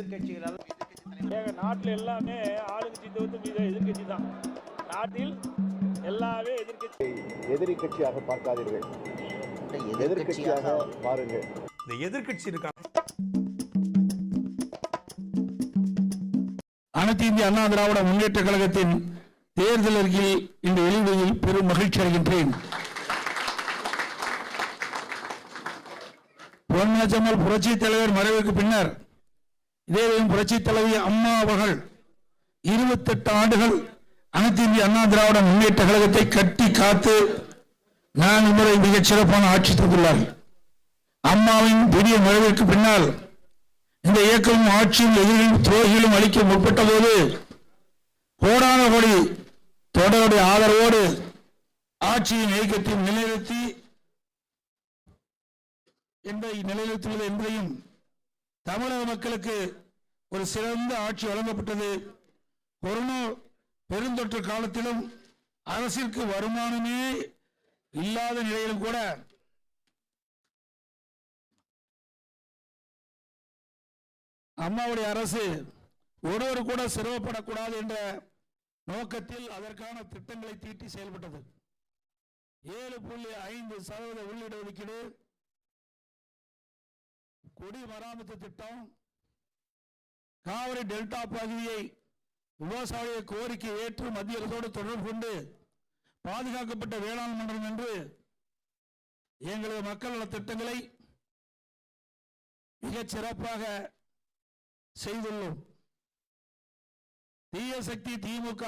எதிர்கட்சிகளால் நாட்டில் எல்லாமே ஆளுங்கட்சி தவிர்த்து எதிர்கட்சி தான். நாட்டில் எல்லாமே எதிரி கட்சியாக பார்க்காதீர்கள், எதிர்கட்சியாக பாருங்கள். இந்த எதிர்கட்சி இருக்காங்க. அனைத்து இந்திய அண்ணா திராவிட முன்னேற்ற கழகத்தின் தேர்தல் அறிக்கையில் இந்த வெளியிடுவதில் பெரும் மகிழ்ச்சி அடைகின்றேன். பொன்மனச்சம்மல் புரட்சி தலைவர் மறைவுக்கு பின்னர் இதேவேளும் புரட்சி தலைவி அம்மா அவர்கள் 28 ஆண்டுகள் அனைத்து இந்திய அண்ணா திராவிட முன்னேற்ற கழகத்தை கட்டி காத்து 4 முறை மிகச் சிறப்பான ஆட்சி தந்துள்ளார்கள். அம்மாவின் திடீர் மறைவிற்கு பின்னால் இந்த இயக்கமும் ஆட்சியும் எதிரிலும் துரோகிகளும் அளிக்க முற்பட்ட போது கோடான கோடி தொடருடைய ஆதரவோடு ஆட்சியின் இயக்கத்தை நிலைநிறுத்தி நிலைநிறுத்துவது என்பதையும் தமிழக மக்களுக்கு ஒரு சிறந்த ஆட்சி வழங்கப்பட்டது. கொரோனா பெருந்தொற்று காலத்திலும் அரசிற்கு வருமானமே இல்லாத நிலையிலும் கூட அம்மாவுடைய அரசு ஒருவர் கூட சிரமப்படக்கூடாது என்ற நோக்கத்தில் அதற்கான திட்டங்களை தீட்டி செயல்பட்டது. 7.5% உள்ளீடு ஒதுக்கீடு, குடிமராமத்து திட்டம், காவிரி டெல்டா பகுதியை விவசாய கோரிக்கை ஏற்று மத்திய அரசோடு தொடர்பு கொண்டு பாதுகாக்கப்பட்ட வேளாண் மண்டலம் என்று எங்களது மக்கள் நல திட்டங்களை மிகச் சிறப்பாக செய்துள்ளோம். தீய சக்தி திமுக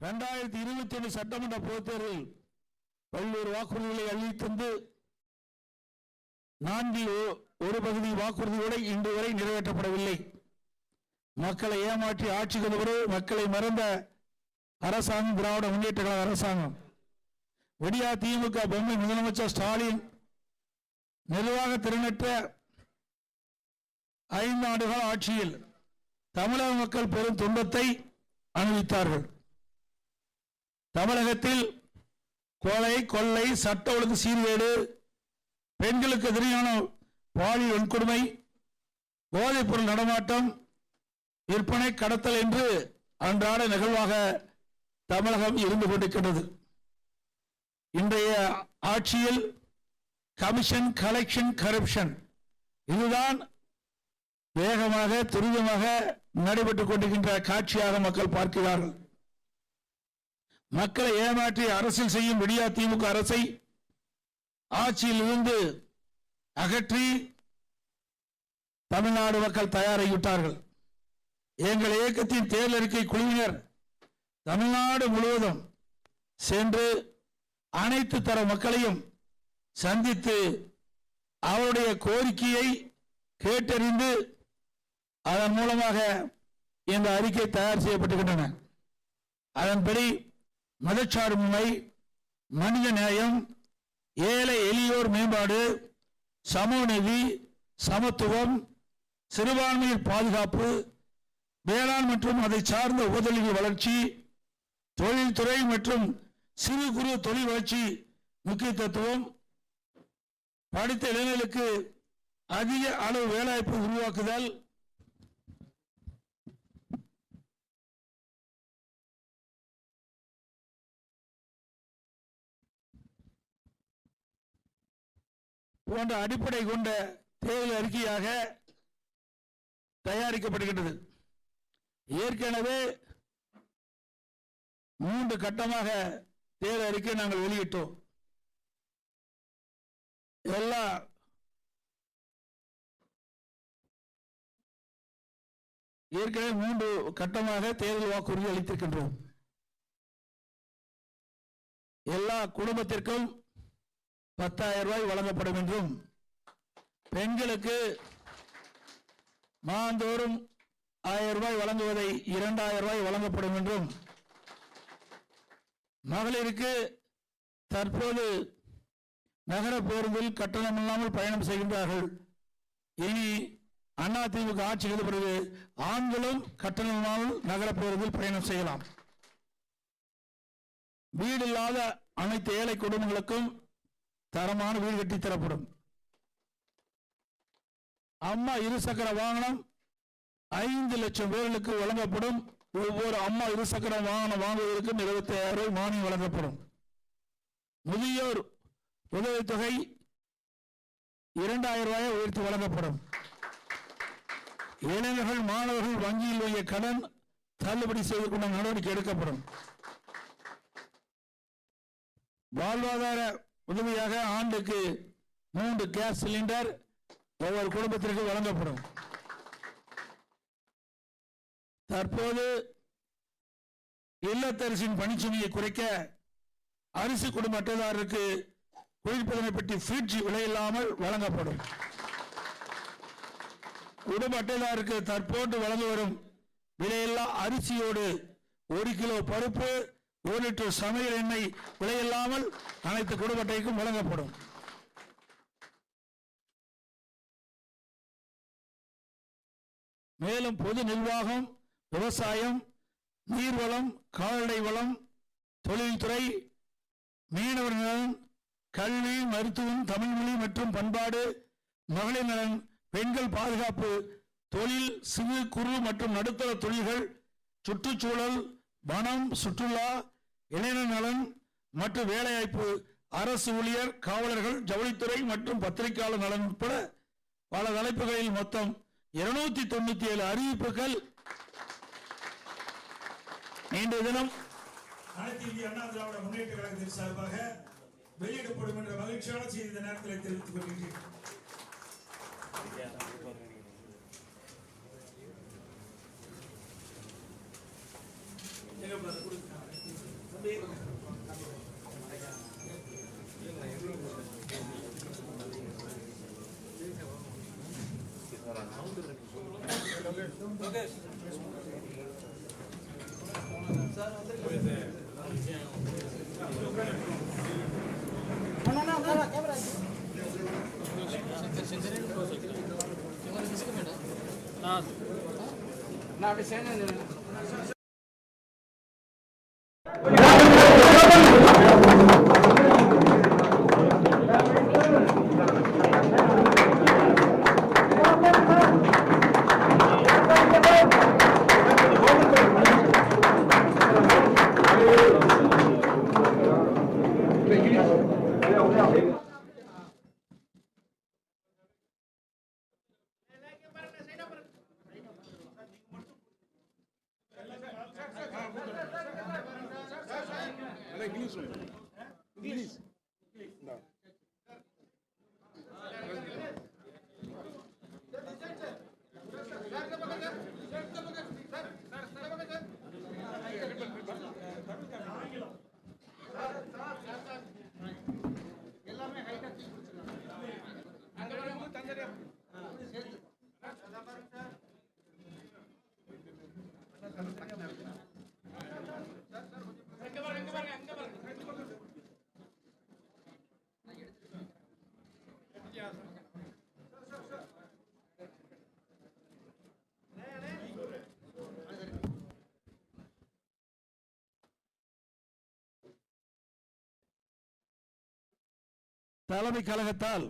2021 சட்டமன்ற பொதுத் தேர்தலில் பல்வேறு வாக்குறுதிகளை அளித்தந்து 4 பகுதி வாக்குறுதிகளை இன்று வரை நிறைவேற்றப்படவில்லை. மக்களை ஏமாற்றி ஆட்சிக்கு வந்தவரு மக்களை மறந்த அரசாங்கம் திராவிட முன்னேற்ற கழக அரசாங்கம். விடியா திமுக பொம்மை முதலமைச்சர் ஸ்டாலின் நிர்வாக திறனற்ற 5 ஆண்டுகால ஆட்சியில் தமிழக மக்கள் பெரும் துன்பத்தை அனுபவித்தார்கள். தமிழகத்தில் கொலை, கொள்ளை, சட்ட ஒழுங்கு சீர்கேடு, பெண்களுக்கு எதிரான பாலியல் வன்கொடுமை, போதைப் பொருள் நடமாட்டம், விற்பனை, கடத்தல் என்று அன்றாட நிகழ்வாக தமிழகம் இருந்து கொண்டிருக்கிறது. இன்றைய ஆட்சியில் கமிஷன், கலெக்ஷன், கரப்ஷன் இதுதான் வேகமாக துரிதமாக நடைபெற்றுக் கொண்டிருக்கின்ற காட்சியாக மக்கள் பார்க்கிறார்கள். மக்களை ஏமாற்றி அரசியல் செய்யும் விடியா திமுக அரசை ஆட்சியில் இருந்து அகற்றி தமிழ்நாடு மக்கள் தயாராகிவிட்டார்கள். எங்கள் இயக்கத்தின் தேர்தல் அறிக்கை குழுவினர் தமிழ்நாடு முழுவதும் சென்று அனைத்து தர மக்களையும் சந்தித்து அவருடைய கோரிக்கையை கேட்டறிந்து அதன் மூலமாக இந்த அறிக்கை தயார் செய்யப்பட்டுகின்றன. அதன்படி மதச்சார்பின்மை, மனித நேயம், ஏழை எளியோர் மேம்பாடு, சமூக நீதி, சமத்துவம், சிறுபான்மையின் பாதுகாப்பு, வேளாண் மற்றும் அதை சார்ந்த உபதொழில் வளர்ச்சி, தொழில்துறை மற்றும் சிறு குறு தொழில் வளர்ச்சி முக்கியத்துவம், படித்த இளைஞர்களுக்கு அதிக அளவு வேலைவாய்ப்பு உருவாக்குதல், போன்ற அடிப்படை கொண்ட தேர்தல் அறிக்கையாக தயாரிக்கப்படுகின்றது. ஏற்கனவே 3 கட்டமாக தேர்தல் அறிக்கை நாங்கள் வெளியிட்டோம். ஏற்கனவே 3 கட்டமாக தேர்தல் வாக்குறுதி அளித்திருக்கின்றோம். எல்லா குடும்பத்திற்கும் 10,000 ரூபாய் வழங்கப்படும் என்றும், பெண்களுக்கு மாதந்தோறும் 1000 ரூபாய் வழங்குவதை 2000 ரூபாய் வழங்கப்படும் என்றும், மகளிருக்கு தற்போது நகர பேருந்தில் கட்டணம் இல்லாமல் பயணம் செய்கின்றார்கள். இனி அதிமுக ஆட்சிக்கு பிறகு ஆண்களும் கட்டணம் இல்லாமல் நகர பேருந்தில் பயணம் செய்யலாம். வீடு இல்லாத அனைத்து ஏழை குடும்பங்களுக்கும் தரமான வீடு கட்டி தரப்படும். அம்மா 2 சக்கர வாகனம் 5 லட்சம் பேர்களுக்கு வழங்கப்படும். ஒவ்வொரு அம்மா இருசக்கர வாகனம் வாங்குவதற்கு 25,000 ரூபாய் மானியம் வழங்கப்படும். முதியோர் உதவித்தொகை 2,000 ரூபாயை உயர்த்தி வழங்கப்படும். இளைஞர்கள் மாணவர்கள் வங்கியில் வாங்கிய கடன் தள்ளுபடி செய்து கொண்ட நடவடிக்கை எடுக்கப்படும். வாழ்வாதார உதவியாக ஆண்டுக்கு 3 கேஸ் சிலிண்டர் ஒவ்வொரு குடும்பத்திற்கு வழங்கப்படும். தற்போது இல்லத்தரசின் பணிச்சுமையை குறைக்க அரிசி குடும்ப அட்டைதாரருக்கு குளிர்பதனை பெட்டி ஃப்ரிட்ஜ் விலையில்லாமல் வழங்கப்படும். குடும்ப அட்டைதாருக்கு தற்போது வழங்கி வரும் விலையில்லா அரிசியோடு 1 கிலோ பருப்பு 1 லிட்டர் சமையல் எண்ணெய் விலையில்லாமல் அனைத்து குடும்ப அட்டைக்கும் வழங்கப்படும். மேலும் பொது நிர்வாகம், விவசாயம், நீர்வளம், கால்நடை வளம், தொழில்துறை, மீனவர் நலன், கல்வி, மருத்துவம், தமிழ்மொழி மற்றும் பண்பாடு, மகளிர் நலன், பெண்கள் பாதுகாப்பு, தொழில், சிறு குறு மற்றும் நடுத்தர தொழில்கள், சுற்றுச்சூழல், வனம், சுற்றுலா, இளைஞர் நலன் மற்றும் வேலைவாய்ப்பு, அரசு ஊழியர், காவலர்கள், ஜவுளித்துறை மற்றும் பத்திரிகையாளர் நலன் உட்பட பல தலைப்புகளில் மொத்தம் 297 அறிவிப்புகள் இன்றைய தினம் அனைத்து இந்திய அண்ணா திராவிட முன்னேற்ற கழகத்தின் சார்பாக வெளியிடப்படும் என்ற மகிழ்ச்சியான செய்தி இந்த நேரத்தில் தெரிவித்துக் கொள்கிறேன். தலைமை கழகத்தால்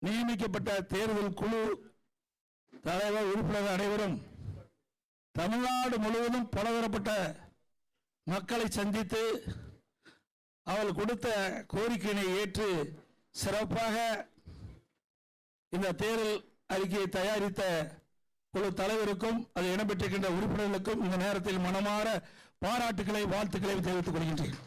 நியமிக்கப்பட்ட தேர்தல் குழு தலைவர் உறுப்பினர்கள் அனைவரும் தமிழ்நாடு முழுவதும் பலதரப்பட்ட மக்களை சந்தித்து அவர்கள் கொடுத்த கோரிக்கையினை ஏற்று சிறப்பாக இந்த தேர்தல் அறிக்கையை தயாரித்த குழு தலைவருக்கும் அது இடம்பெற்றிருக்கின்ற உறுப்பினர்களுக்கும் இந்த நேரத்தில் மனமாற பாராட்டுக்களை வாழ்த்துக்களை தெரிவித்துக் கொள்கின்றேன்.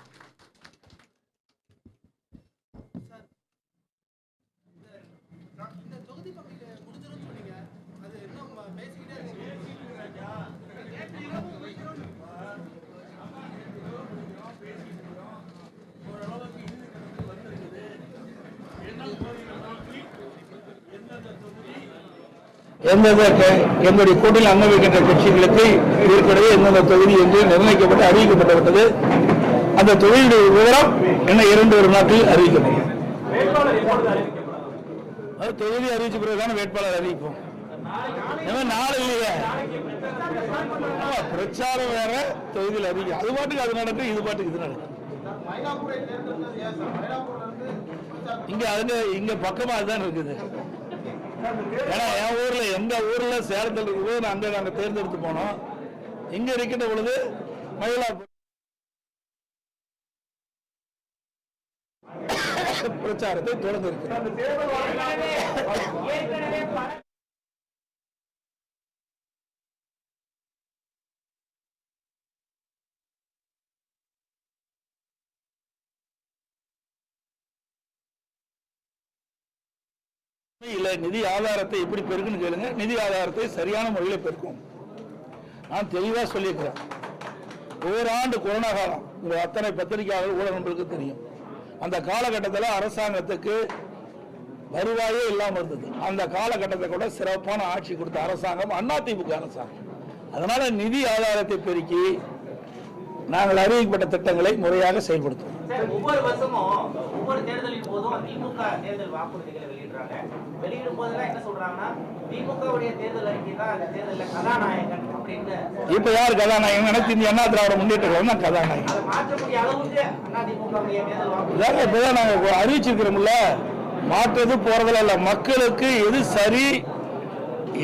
எங்களுடைய கூட்டணியில் அங்கம் வைக்கின்ற கட்சிகளுக்கு ஏற்கனவே எந்தெந்த தொகுதி என்று நிர்ணயிக்கப்பட்டு அறிவிக்கப்பட்டுவிட்டது. அந்த தொகுதியுடைய விவரம் என்ன 2 நாட்களில் அறிவிக்கப்படும். அது தொகுதி அறிவிச்ச பிறகுதான வேட்பாளர் அறிவிப்போம். நாளை இல்லையே, பிரச்சாரம் வேற, தொகுதியில் அறிவிக்கும். அது பாட்டுக்கு அது நடக்கும், இது பாட்டுக்கு இது நடக்கும். இங்க பக்கமா அதுதான் இருக்குது. ஏன்னா என் ஊர்ல எங்க ஊர்ல சேலத்தில் இருக்கும்போது நாங்க தேர்ந்தெடுத்து போனோம். இங்க இருக்கின்ற பொழுது மயிலாப்பூர் பிரச்சாரத்தை தொடர்ந்து இருக்கிறார். இல்ல நிதி ஆதாரத்தை எப்படி பெருக்குன்னு கேளுங்க. நிதி ஆதாரத்தை சரியான முறையில் பெருக்கும். நான் தெளிவா சொல்லியிருக்கிறேன். ஓராண்டு கொரோனா காலம் உங்க அத்தனை பத்திரிகையாளர்கள் ஊடகங்களுக்கு தெரியும். அந்த காலகட்டத்தில் அரசாங்கத்துக்கு வருவாயே இல்லாமல் இருந்தது. அந்த காலகட்டத்தை கூட சிறப்பான ஆட்சி கொடுத்த அரசாங்கம் அதிமுக அரசாங்கம். அதனால நிதி ஆதாரத்தை பெருக்கி நாங்கள் அறிவிக்கப்பட்ட திட்டங்களை முறையாக செயல்படுத்துவோம். ஒவ்வொரு வருஷமும் ஒவ்வொரு தேர்தலின் போதும் திமுக தேர்தல் வாக்குறுதிகளை வெளியிடுறாங்க. வெளியிடும் போதெல்லாம் என்ன சொல்றாங்கன்னா திமுகவுடைய தேர்தல் அறிக்கை தான் அந்த தேர்தலில் கதாநாயகன் அப்படின்னு. இப்ப யார் கதாநாயகன்? அனைத்து இந்திய அண்ணா திராவிட முன்னேற்ற கழகம் கதாநாயகன். அதை மாற்றக்கூடிய அளவுக்கு அதிமுகவுடைய தேர்தல் வாக்குறுதி இப்பதான் நாங்க அறிவிச்சிருக்கிறோம்ல. மாற்றது போறதில்ல. இல்ல மக்களுக்கு எது சரி,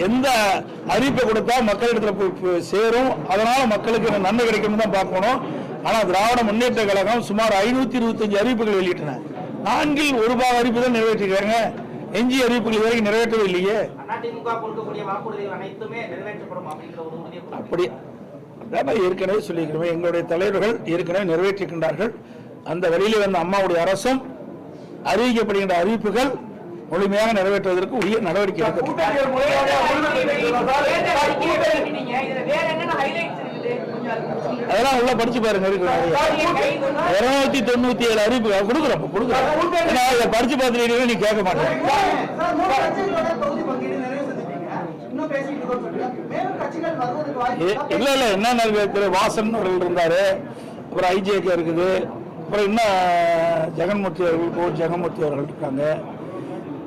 எந்த அறிவிப்பை கொடுத்தா மக்களிடத்துல போய் சேரும், அதனால மக்களுக்கு நன்மை கிடைக்கும் தான் பார்க்கணும். ஆனா திராவிட முன்னேற்ற கழகம் சுமார் 525 அறிவிப்புகள் வெளியிட்டன. 4 ஒரு பாக அறிவிப்பு தான் நிறைவேற்றிருக்காங்க. எஞ்சி அறிவிப்புகள் வரைக்கும் நிறைவேற்றவே இல்லையே. அப்படி ஏற்கனவே சொல்லியிருக்கிறோம். எங்களுடைய தலைவர்கள் ஏற்கனவே நிறைவேற்றிருக்கின்றார்கள். அந்த வழியிலே வந்த அம்மாவுடைய அரசும் அறிவிக்கப்படுகின்ற அறிவிப்புகள் முழுமையாக நிறைவேற்றுவதற்கு உரிய நடவடிக்கை அதெல்லாம் உள்ள படிச்சு பாருங்க. 297 அறிவிப்புகள் கொடுக்குறோம். படிச்சு பார்த்துட்டு நீ கேட்க மாட்டேன். இல்ல இல்ல என்ன வாசன் இருந்தாரு, அப்புறம் ஐஜேகே இருக்குது, அப்புறம் இன்னும் ஜெகன்மூர்த்தி அவர்கள் ஜெகன்மூர்த்தி அவர்கள் இருக்காங்க,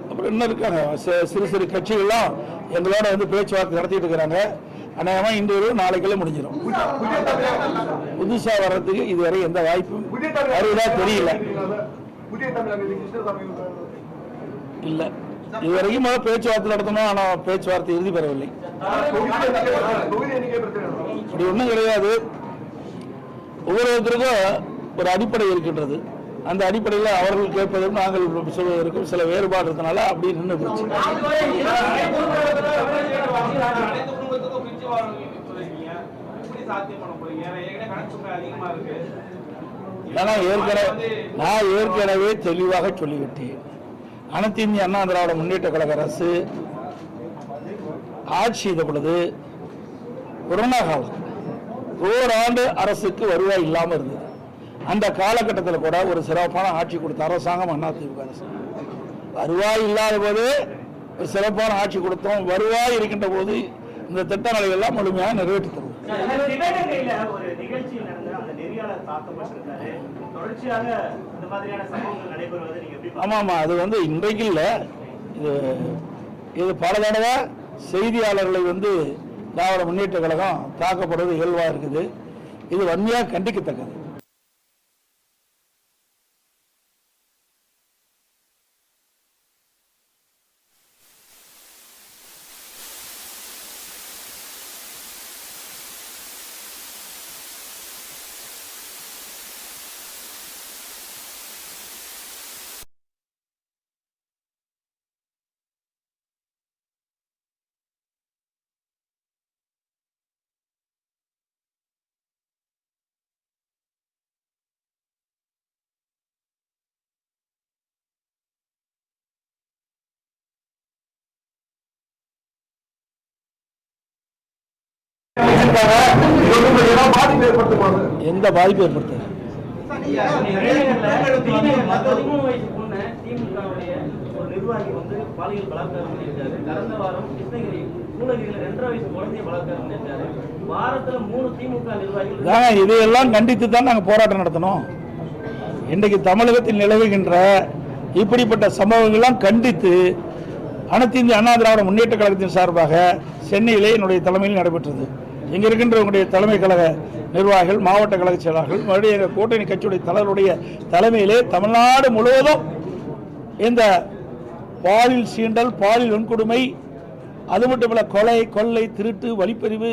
அப்புறம் இன்னும் இருக்காங்க. சிறு சிறு கட்சிகள்லாம் எங்களோட வந்து பேச்சுவார்த்தை நடத்திட்டு இருக்கிறாங்க. அநேகமா இன்று நாளைக்குள்ள முடிஞ்சிடும். புதுசா வர்றதுக்கு இதுவரை எந்த வாய்ப்பும் வருவதா தெரியல. இல்ல இதுவரைக்கும் பேச்சுவார்த்தை நடத்தணும். ஆனா பேச்சுவார்த்தை இறுதி பெறவில்லை. அப்படி ஒண்ணும் கிடையாது. ஒவ்வொருத்தருக்கும் ஒரு அடிப்படை இருக்கின்றது. அந்த அடிப்படையில் அவர்கள் கேட்பதற்கும் நாங்கள் சொல்வதற்கும் சில வேறுபாடு இருந்தனால அப்படி நின்று போச்சு. நான் ஏற்கனவே தெளிவாக சொல்லிவிட்டேன். அனைத்து இந்திய அண்ணா திராவிட முன்னேற்ற கழக அரசு ஆட்சி செய்த பொழுது கொரோனா காலம் ஓராண்டு அரசுக்கு வருவாய் இல்லாமல் இருந்தது. அந்த காலகட்டத்தில் கூட ஒரு சிறப்பான ஆட்சி கொடுத்த அரசாங்கம் அதிமுக அரசு. வருவாய் இல்லாத போது ஒரு சிறப்பான ஆட்சி கொடுத்தோம். வருவாய் இருக்கின்ற போது இந்த திட்டங்களை எல்லாம் முழுமையாக நிறைவேற்றி தருவோம். ஆமா ஆமா, அது வந்து இன்றைக்கு இல்லை, இது பல தடவை செய்தியாளர்களை வந்து திராவிட முன்னேற்ற கழகம் தாக்கப்படுவது இயல்பா இருக்குது. இது வன்மையாக கண்டிக்கத்தக்கது. எந்த பாதிப்பு ஏற்படுத்த இதையெல்லாம் கண்டித்து தான் நாங்கள் போராட்டம் நடத்தணும். இன்றைக்கு தமிழகத்தில் நிலவுகின்ற இப்படிப்பட்ட சம்பவங்கள்லாம் கண்டித்து அனைத்து இந்திய அண்ணா திராவிட முன்னேற்ற கழகத்தின் சார்பாக சென்னையிலே என்னுடைய தலைமையில் நடைபெற்றது. இங்கே இருக்கின்ற உங்களுடைய தலைமை கழக நிர்வாகிகள், மாவட்ட கழக செயலாளர்கள், மறுபடியும் எங்கள் கூட்டணி கட்சியுடைய தலைவருடைய தலைமையிலே தமிழ்நாடு முழுவதும் இந்த பாலியல் சீண்டல், பாலியல் வன்கொடுமை, அது மட்டுமல்ல கொலை, கொள்ளை, திருட்டு, வழிப்பறிவு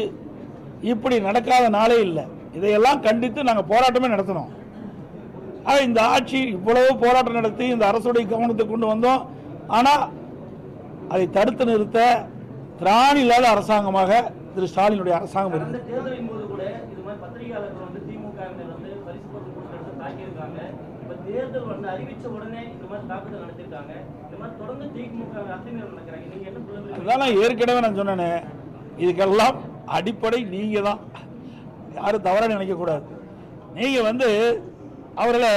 இப்படி நடக்காத நாளே இல்லை. இதையெல்லாம் கண்டித்து நாங்கள் போராட்டமே நடத்தினோம். இந்த ஆட்சி இவ்வளவு போராட்டம் நடத்தி இந்த அரசுடைய கவனத்தை கொண்டு வந்தோம். ஆனால் அதை தடுத்து நிறுத்த திராணி இல்லாத அரசாங்கமாக திரு ஸ்டாலினுடைய அரசாங்கம் இருக்கு. தேர்தலின் போது கூட இது மாதிரி பத்திரிகையாளர்கள் வந்து திமுக பரிசு பொருட்கள் தாக்கியிருக்காங்க. இப்ப தேர்தல் வந்து அறிவிச்ச உடனே இந்த மாதிரி தாக்குதல் நடத்திருக்காங்க. இந்த மாதிரி தொடர்ந்து திமுக அத்துமீறல் நடக்கிறாங்க. நீங்க என்ன சொல்லுங்க? அதான் ஏற்கனவே நான் சொன்னேனே, இதுக்கெல்லாம் அடிப்படை நீங்க தான். யாரும் தவறாக நினைக்கக்கூடாது. நீங்க வந்து அவர்களை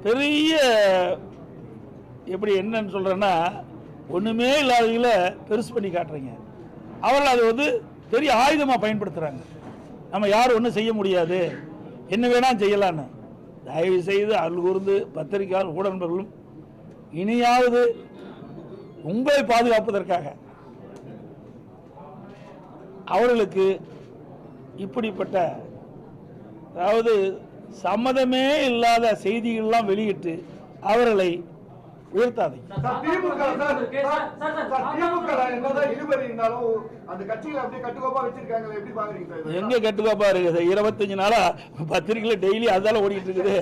பெரிய எப்படி என்னன்னு சொல்றேன்னா, ஒண்ணுமே இல்லாதவங்கள பெருசு பண்ணி காட்டுறீங்க. அவர்கள் அது வந்து பெரிய ஆயுதமாக பயன்படுத்துறாங்க. நம்ம யாரும் ஒன்றும் செய்ய முடியாது, என்ன வேணா செய்யலான்னு. தயவு செய்து அருள் கூர்ந்து பத்திரிகையாளர் ஊடக நண்பர்களும் இனியாவது உங்களை பாதுகாப்பதற்காக அவர்களுக்கு இப்படிப்பட்ட அதாவது சம்மதமே இல்லாத செய்திகள்லாம் வெளியிட்டு அவர்களை உயர்த்தாதீங்க. எங்க கட்டுக்கோப்பா இருக்குது? 25 நாளா பத்திரிகையில டெய்லி அதால ஓடிட்டு இருக்குது.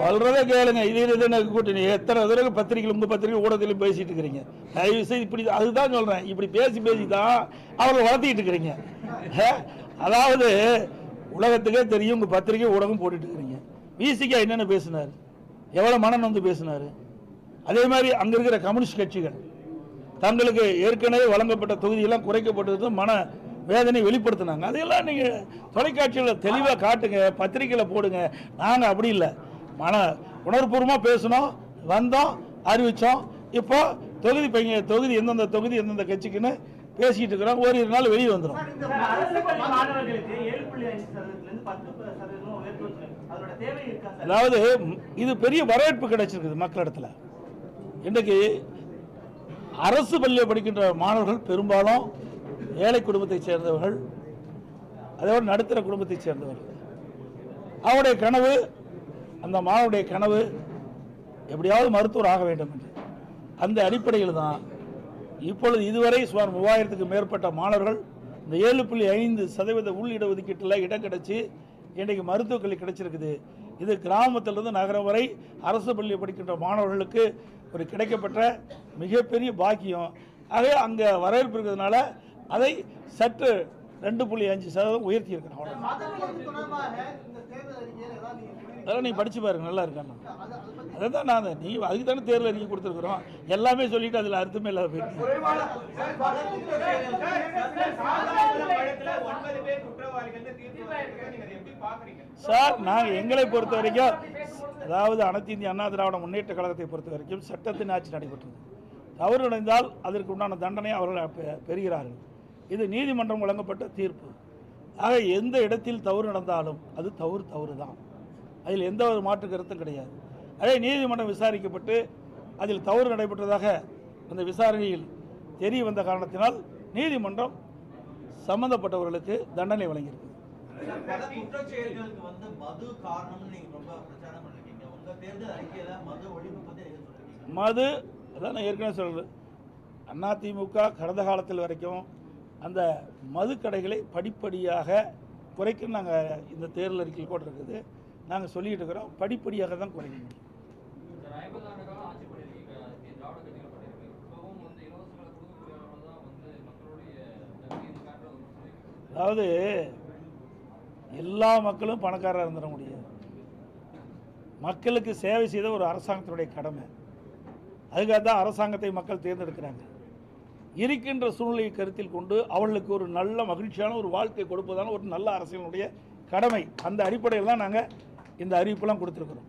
சொல்றதே கேளுங்க. இது கூட்டணி எத்தனை தடவை பத்திரிகை உங்க பத்திரிகை ஊடகத்திலும் பேசிட்டு இருக்கிறீங்க. தயவு செய்து இப்படி அதுதான் சொல்றேன், இப்படி பேசி தான் அவர்களை வளர்த்திட்டு இருக்கிறீங்க. அதாவது உலகத்துக்கே தெரியும் உங்க பத்திரிகை ஊடகம் போட்டுட்டு இருக்கிறீங்க. விசிகா என்னென்ன பேசினார், எவ்வளவு மனம் வந்து பேசினாரு. அதே மாதிரி அங்க இருக்கிற கம்யூனிஸ்ட் கட்சிகள் தங்களுக்கு ஏற்கனவே வழங்கப்பட்ட தொகுதியெல்லாம் குறைக்கப்பட்டது மன வேதனை வெளிப்படுத்தினாங்க. அதையெல்லாம் நீங்க தொலைக்காட்சியில் தெளிவாக காட்டுங்க, பத்திரிகையில் போடுங்க. நாங்க அப்படி இல்லை, மன உணர்வுபூர்வமா பேசணும், வந்தோம், அறிவிச்சோம். இப்போ தொகுதி எந்தெந்த தொகுதி எந்தெந்த கட்சிக்குன்னு பேசிட்டு இருக்கிறோம். ஒரு நாள் வெளியே வந்துடும். அதாவது இது பெரிய வரவேற்பு கிடைச்சிருக்குது மக்களிடத்துல. இன்றைக்கு அரசு பள்ளியில் படிக்கின்ற மாணவர்கள் பெரும்பாலும் ஏழை குடும்பத்தைச் சேர்ந்தவர்கள், அதோட நடுத்தர குடும்பத்தைச் சேர்ந்தவர்கள். அவருடைய கனவு, அந்த மாணவருடைய கனவு எப்படியாவது மருத்துவர் ஆக வேண்டும் என்று. அந்த அடிப்படையில் தான் இப்பொழுது இதுவரை சுமார் 3000க்கு மேற்பட்ட மாணவர்கள் இந்த 7.5% உள் இடஒதுக்கீட்டில் இடம் கிடைச்சி இன்றைக்கு மருத்துவக் கல்வி கிடைச்சிருக்குது. இது கிராமத்திலிருந்து நகரம் வரை அரசு பள்ளி படிக்கின்ற மாணவர்களுக்கு ஒரு கிடைக்கப்பட்ட மிகப்பெரிய பாக்கியம். ஆகவே அங்கே வரவேற்பு இருக்கிறதுனால அதை சற்று 2.5% உயர்த்தி இருக்கிறோம். அதெல்லாம் நீ படிச்சு பாருங்க, நல்லா இருக்கான்னு. அதை தான் நான் நீ அதுக்கு தானே தேர்தல் அறிக்கை கொடுத்துருக்குறோம். எல்லாமே சொல்லிட்டு அதில் அர்த்தமே இல்லாத போயிட்டு. சார், நாங்கள் எங்களை பொறுத்த வரைக்கும், அதாவது அனைத்து இந்திய அண்ணா திராவிட முன்னேற்ற கழகத்தை பொறுத்த வரைக்கும் சட்டத்தின் ஆட்சி நடைபெற்றது. தவறு நடந்தால் அதற்கு உண்டான தண்டனை அவர்கள் பெறுகிறார்கள். இது நீதிமன்றம் வழங்கப்பட்ட தீர்ப்பு. ஆக எந்த இடத்தில் தவறு நடந்தாலும் அது தவறு தான். அதில் எந்த ஒரு மாற்று கருத்தும் கிடையாது. அதே நீதிமன்றம் விசாரிக்கப்பட்டு அதில் தவறு நடைபெற்றதாக அந்த விசாரணையில் தெரிய வந்த காரணத்தினால் நீதிமன்றம் சம்பந்தப்பட்டவர்களுக்கு தண்டனை வழங்கியிருக்கு. மது அதான் நான் ஏற்கனவே சொல்றேன். அதிமுக கடந்த காலத்தில் வரைக்கும் அந்த மது கடைகளை படிப்படியாக குறைக்க நாங்கள் இந்த தேர்தல் அறிக்கையில் கூட இருக்குது. நாங்கள் சொல்லிட்டு இருக்கிறோம், படிப்படியாக தான் குறைக்க முடியும். அதாவது எல்லா மக்களும் பணக்காரராக இருந்துட முடியாது. மக்களுக்கு சேவை செய்த ஒரு அரசாங்கத்தினுடைய கடமை. அதுக்காக தான் அரசாங்கத்தை மக்கள் தேர்ந்தெடுக்கிறாங்க. இருக்கின்ற சூழ்நிலையை கருத்தில் கொண்டு அவர்களுக்கு ஒரு நல்ல மகிழ்ச்சியான ஒரு வாழ்க்கை கொடுப்பதான ஒரு நல்ல அரசியலுடைய கடமை. அந்த அடிப்படையில் தான் நாங்கள் இந்த அறிவிப்பெல்லாம் கொடுத்துருக்கிறோம்.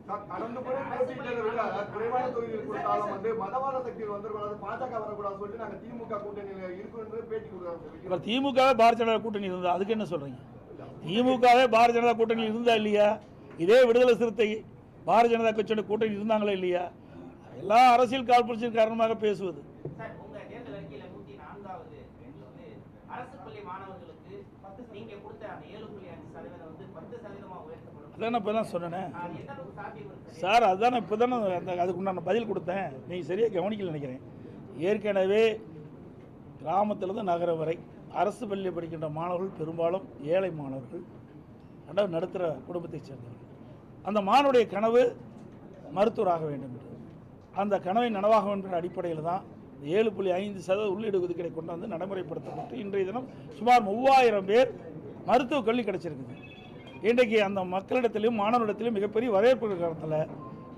திமுகவே பாரதிய ஜனதா கூட்டணி இருந்தா அதுக்கு என்ன சொல்றீங்க? திமுகவே பாரதிய ஜனதா கூட்டணி இருந்தா இல்லையா? இதே விடுதலை சிறுத்தை பாரதிய ஜனதா கட்சியோட கூட்டணி இருந்தாங்களா இல்லையா? எல்லா அரசியல் காழ்ப்புணர்ச்சியின் காரணமாக பேசுவது. அதானே இப்போ தான் சொன்னேன் சார், அதுதானே இப்போ தானே அதுக்கு நான் பதில் கொடுத்தேன். நீங்கள் சரியாக கவனிக்கல நினைக்கிறேன். ஏற்கனவே கிராமத்திலிருந்து நகரம் வரை அரசு பள்ளியில் படிக்கின்ற மாணவர்கள் பெரும்பாலும் ஏழை மாணவர்கள், ரெண்டாவது நடுத்தர குடும்பத்தைச் சேர்ந்தவர்கள். அந்த மாணவருடைய கனவு மருத்துவராக வேண்டும் என்று, அந்த கனவை நனவாக வேண்டும் என்ற அடிப்படையில் தான் 7.5% உள்ளீடு ஒதுக்கீடை கொண்டு வந்து நடைமுறைப்படுத்தப்பட்டு இன்றைய தினம் சுமார் 3000 பேர் மருத்துவக் கல்வி கிடைச்சிருக்குது. இன்றைக்கு அந்த மக்களிடத்திலும் மாணவரிடத்திலும் மிகப்பெரிய வரவேற்பு காரணத்தில்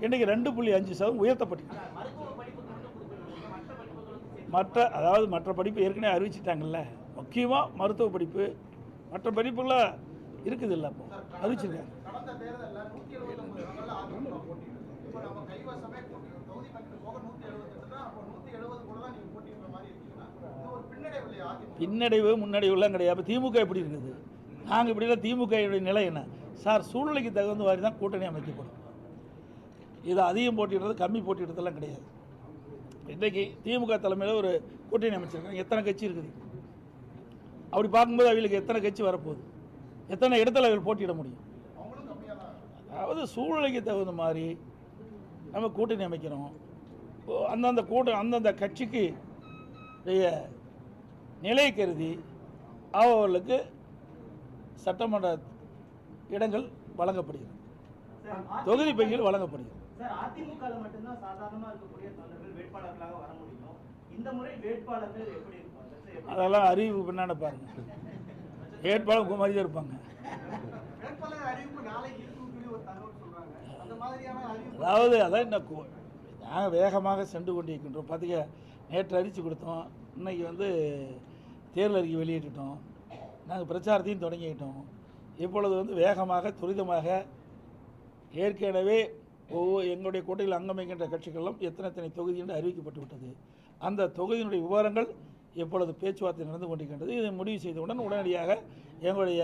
இன்றைக்கு 2.5% உயர்த்தப்பட்டிருக்கு. மற்ற படிப்பு ஏற்கனவே அறிவிச்சிட்டாங்கல்ல. முக்கியமாக மருத்துவ படிப்பு, மற்ற படிப்புல இருக்குது இல்லை, அப்போ அறிவிச்சிருக்காங்க. பின்னடைவு முன்னடைவுலாம் கிடையாது. அப்போ திமுக எப்படி இருக்குது? நாங்கள் இப்படி இல்லை. திமுக நிலை என்ன சார்? சூழ்நிலைக்கு தகுந்த மாதிரி தான் கூட்டணி அமைக்கப்படும். இது அதிகம் போட்டிடுறது கம்மி போட்டிடுறதெல்லாம் கிடையாது. இன்றைக்கு திமுக தலைமையில் ஒரு கூட்டணி அமைச்சிருக்காங்க. எத்தனை கட்சி இருக்குது? அப்படி பார்க்கும்போது அவங்களுக்கு எத்தனை கட்சி வரப்போகுது? எத்தனை இடத்துல அவர்கள் போட்டியிட முடியும்? அதாவது சூழ்நிலைக்கு தகுந்த மாதிரி நம்ம கூட்டணி அமைக்கிறோம். அந்தந்த கட்சிக்கு நிலை கருதி அவர்களுக்கு சட்டமன்ற இடங்கள் வழங்கப்படுகிறது, தொகுதி பங்கில் வழங்கப்படுகிறது. அதிமுக மட்டும்தான் சாதாரணமா இருக்கக்கூடிய தொண்டர்கள் வேட்பாளர்களாக வர முடியும். இந்த முறை வேட்பாளர்கள் எப்படி இருப்பாங்க? அதெல்லாம் அறிவு பின்னாடி பாருங்க. வேட்பாளர் குமாரி தான் இருப்பாங்க. அதாவது அதான் நாங்கள் வேகமாக சென்று கொண்டிருக்கின்றோம். பார்த்தீங்க, நேற்று அறிவிச்சு கொடுத்தோம், இன்னைக்கு தேர்தல் அறிக்கை வெளியிட்டுட்டோம், நாங்கள் பிரச்சாரத்தையும் தொடங்கிட்டோம். இப்பொழுது வேகமாக துரிதமாக ஏற்கனவே எங்களுடைய கூட்டணியில் அங்கமைக்கின்ற கட்சிகளெல்லாம் எத்தனை தொகுதி என்று அறிவிக்கப்பட்டு விட்டது. அந்த தொகுதியினுடைய விவரங்கள் இப்பொழுது பேச்சுவார்த்தை நடந்து கொண்டிருக்கின்றது. இதை முடிவு செய்தவுடன் உடனடியாக எங்களுடைய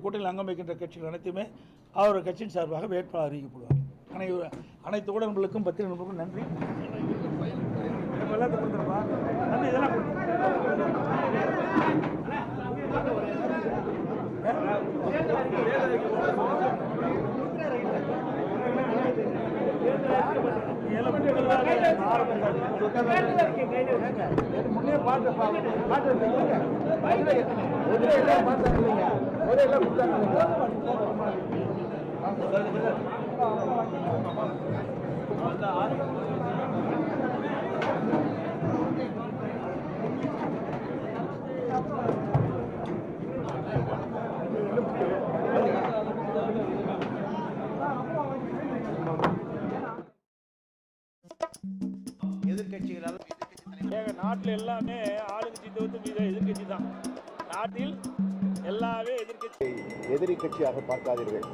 கூட்டணியில் அங்கமைக்கின்ற கட்சிகள் அனைத்துமே அவர் கட்சியின் சார்பாக வேட்பாளர் அறிவிக்கப்படுவார். அனைத்து ஊடகங்களுக்கும் பத்திரிகை நண்பர்களுக்கும் நன்றி. நாட்டில் எல்லாமே ஆளுங்கட்சி தவிர்த்து எதிர்கட்சி தான். நாட்டில் எல்லாமே எதிர்கட்சி. எதிரி கட்சியாக பார்க்காதீர்கள்,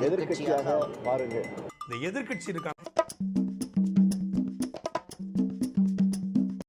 எதிர்கட்சியாக பாருங்கள். இந்த எதிர்கட்சி இருக்காங்க.